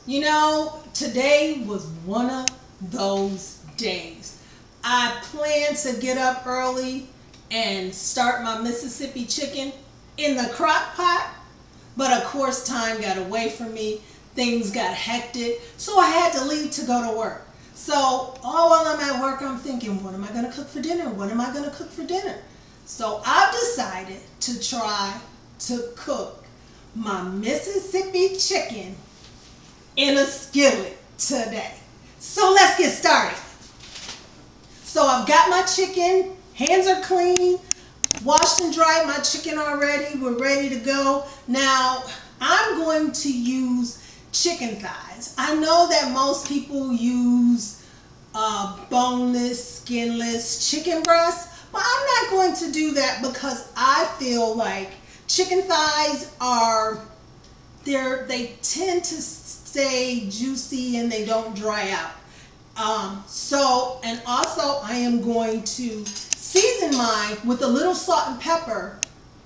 You know, today was one of those days. I planned to get up early and start my Mississippi chicken in the crock pot, but of course time got away from me. Things got hectic, so I had to leave to go to work. So all while I'm at work, I'm thinking, what am I going to cook for dinner? What am I going to cook for dinner? So I've decided to try to cook my Mississippi chicken in a skillet today. So let's get started. So I've got my chicken, hands are clean, washed and dried my chicken already. We're ready to go. Now I'm going to use chicken thighs. I know that most people use boneless, skinless chicken breasts, but I'm not going to do that because I feel like chicken thighs they tend to stay juicy and they don't dry out. And also I am going to season mine with a little salt and pepper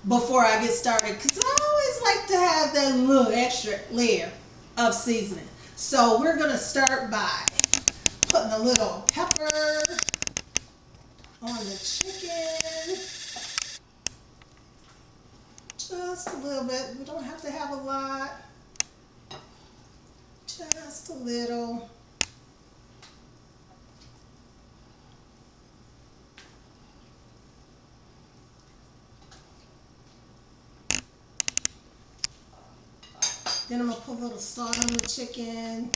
before I get started, because I always like to have that little extra layer of seasoning. So we're going to start by putting a little pepper on the chicken. Just a little bit. We don't have to have a lot. Just a little. Then I'm going to put a little salt on the chicken.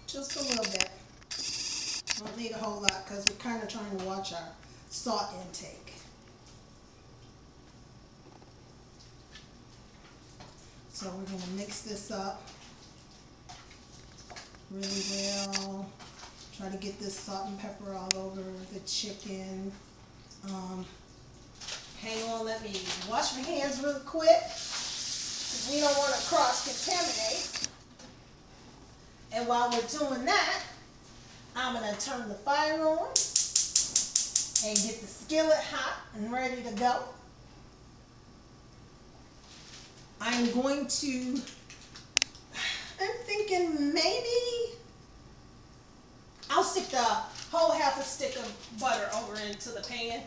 Just a little bit. Don't need a whole lot because we're kind of trying to watch our salt intake. So we're going to mix this up really well. Try to get this salt and pepper all over the chicken. Hang on, let me wash my hands real quick, because we don't want to cross-contaminate. And while we're doing that, I'm going to turn the fire on and get the skillet hot and ready to go. I'm thinking maybe I'll stick the whole half a stick of butter over into the pan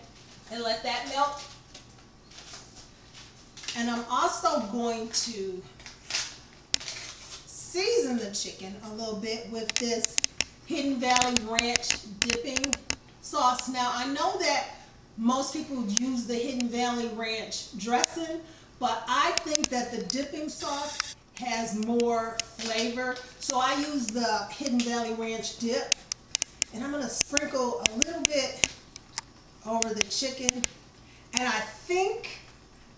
and let that melt. And I'm also going to season the chicken a little bit with this Hidden Valley Ranch dipping sauce. Now I know that most people use the Hidden Valley Ranch dressing, but I think that the dipping sauce has more flavor. So I use the Hidden Valley Ranch dip. And I'm going to sprinkle a little bit over the chicken. And I think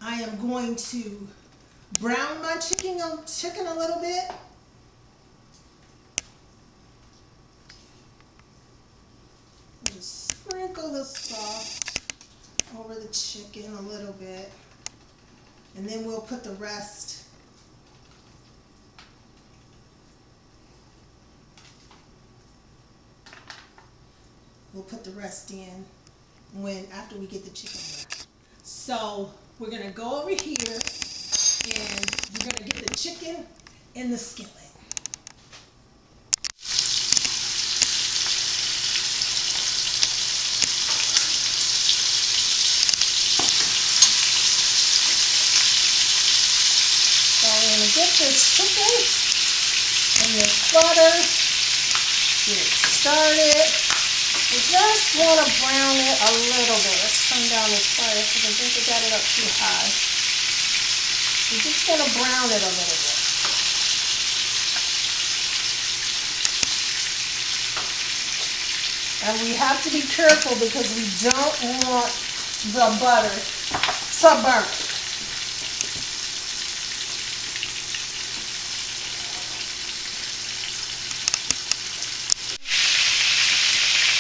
I am going to brown my chicken a little bit. Just sprinkle the sauce over the chicken a little bit. And then we'll put the rest. We'll put the rest in after we get the chicken done. So we're going to go over here and we're going to get the chicken in the skillet. So we're going to get this chicken and this butter, get it started. We just want to brown it a little bit. Let's turn down this fire because I think we got it up too high. We just want to brown it a little bit. And we have to be careful because we don't want the butter to burn.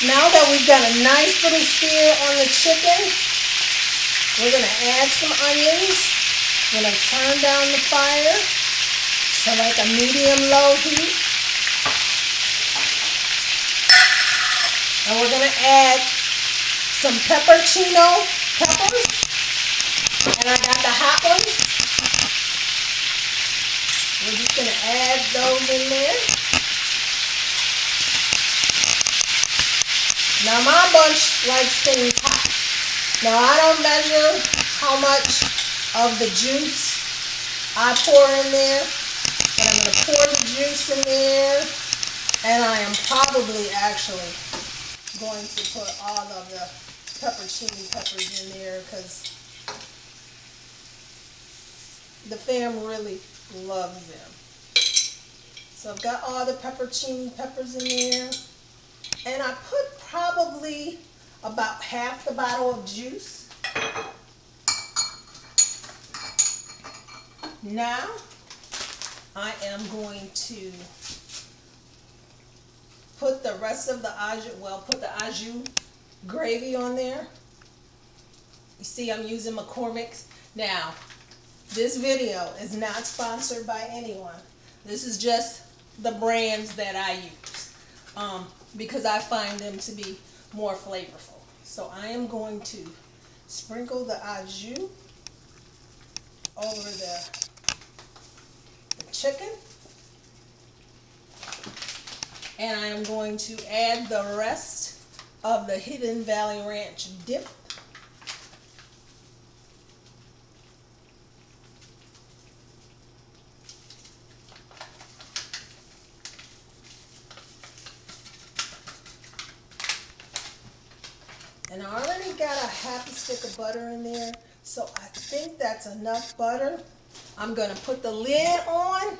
Now that we've got a nice little sear on the chicken, we're going to add some onions. We're going to turn down the fire to like a medium-low heat. And we're going to add some pepperoncini peppers. And I got the hot ones. We're just going to add those in there. Now my bunch likes things hot. Now I don't measure how much of the juice I pour in there, but I'm going to pour the juice in there, and I am probably actually going to put all of the pepperoncini peppers in there because the fam really loves them. So I've got all the pepperoncini peppers in there, and I put probably about half the bottle of juice. Now I am going to put the rest of the put the au jus gravy on there. You see I'm using McCormick's. Now, this video is not sponsored by anyone. This is just the brands that I use because I find them to be more flavorful. So I am going to sprinkle the au jus over the chicken, and I am going to add the rest of the Hidden Valley Ranch dip. And I already got a half a stick of butter in there, so I think that's enough butter. I'm going to put the lid on,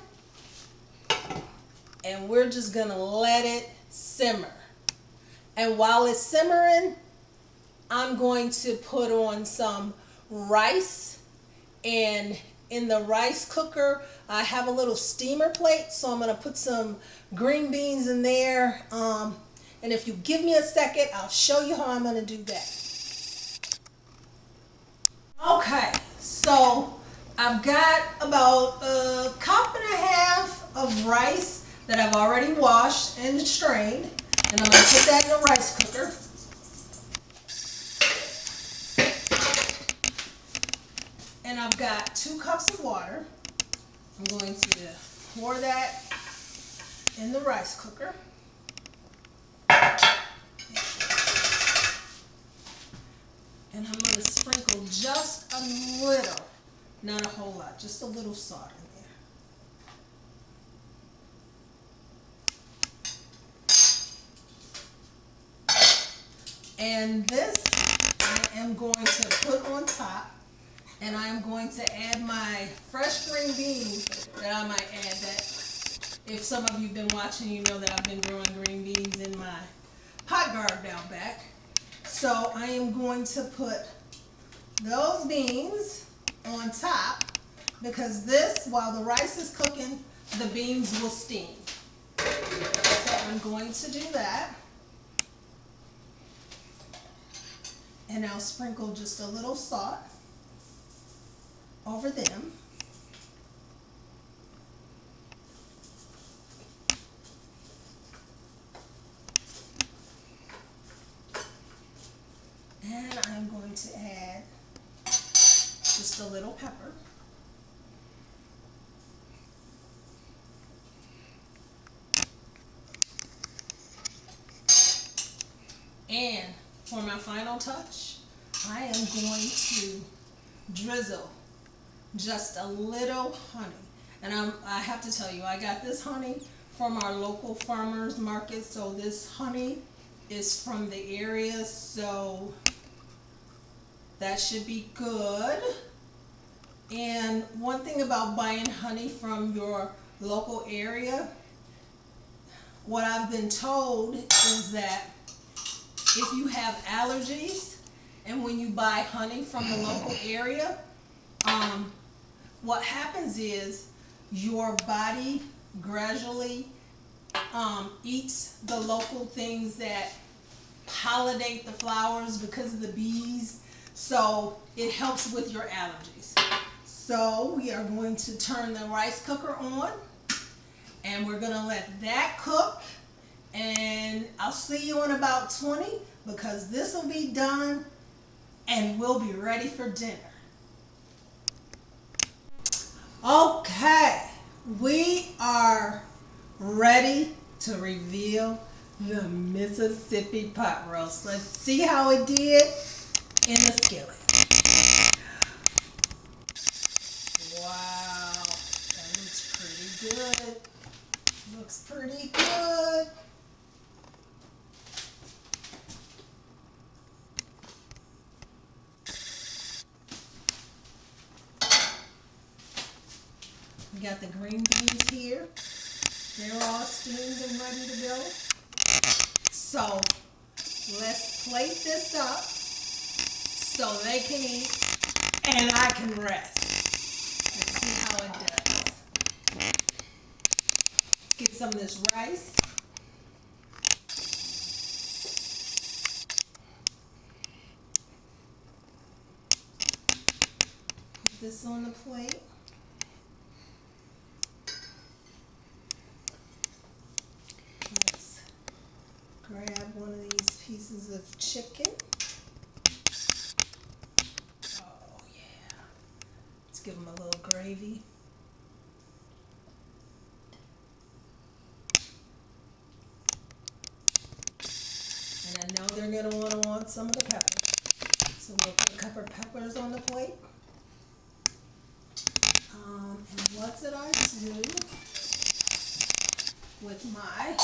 and we're just going to let it simmer. And while it's simmering, I'm going to put on some rice. And in the rice cooker, I have a little steamer plate, so I'm going to put some green beans in there. And if you give me a second, I'll show you how I'm going to do that. Okay, so I've got about a cup and a half of rice that I've already washed and strained, and I'm going to put that in the rice cooker. And I've got 2 cups of water. I'm going to pour that in the rice cooker. And I'm going to sprinkle just a little, not a whole lot, just a little salt in there. And this I am going to put on top, and I am going to add my fresh green beans that I might add. That if some of you have been watching, you know that I've been growing green beans in my pot garden out back. So I am going to put those beans on top because this, while the rice is cooking, the beans will steam. So I'm going to do that. And I'll sprinkle just a little salt over them. And I'm going to add just a little pepper. And for my final touch, I am going to drizzle just a little honey. And I have to tell you, I got this honey from our local farmers market, so this honey is from the area, so that should be good. And one thing about buying honey from your local area, what I've been told is that if you have allergies and when you buy honey from the local area, what happens is your body gradually eats the local things that pollinate the flowers because of the bees. So it helps with your allergies. So we are going to turn the rice cooker on, and we're going to let that cook. And I'll see you in about 20 because this will be done and we'll be ready for dinner. Okay, we are ready to reveal the Mississippi pot roast. Let's see how it did in the skillet. Wow, that looks pretty good. Looks pretty good. We got the green beans here. They're all steamed and ready to go. So let's plate this up so they can eat and I can rest. Let's see how it does. Let's get some of this rice. Put this on the plate. Let's grab one of these pieces of chicken. Oh yeah. Let's give them a little gravy. And I know they're going to want some of the peppers. So we'll put a couple of peppers on the plate. And what's it I do with my,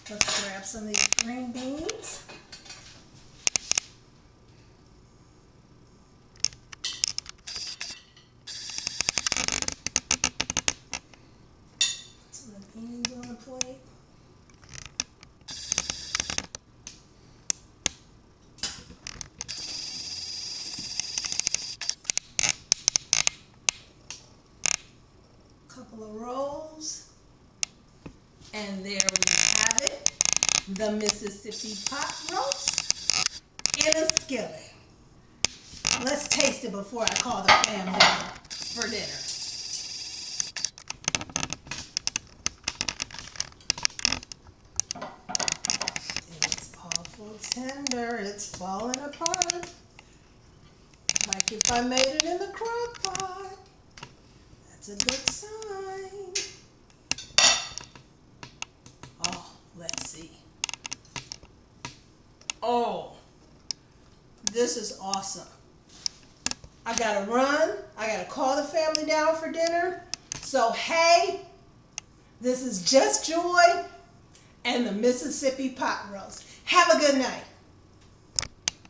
let's grab some of these green beans. Put some of the beans on the plate. Couple of rolls, and there we have it, the Mississippi pot roast in a skillet. Let's taste it before I call the fam down for dinner. It's awful tender, it's falling apart, like if I made it in the crock pot. That's a good sign. Oh, let's see. Oh, this is awesome. I gotta run. I gotta call the family down for dinner. So, hey, this is Just Joy and the Mississippi pot roast. Have a good night.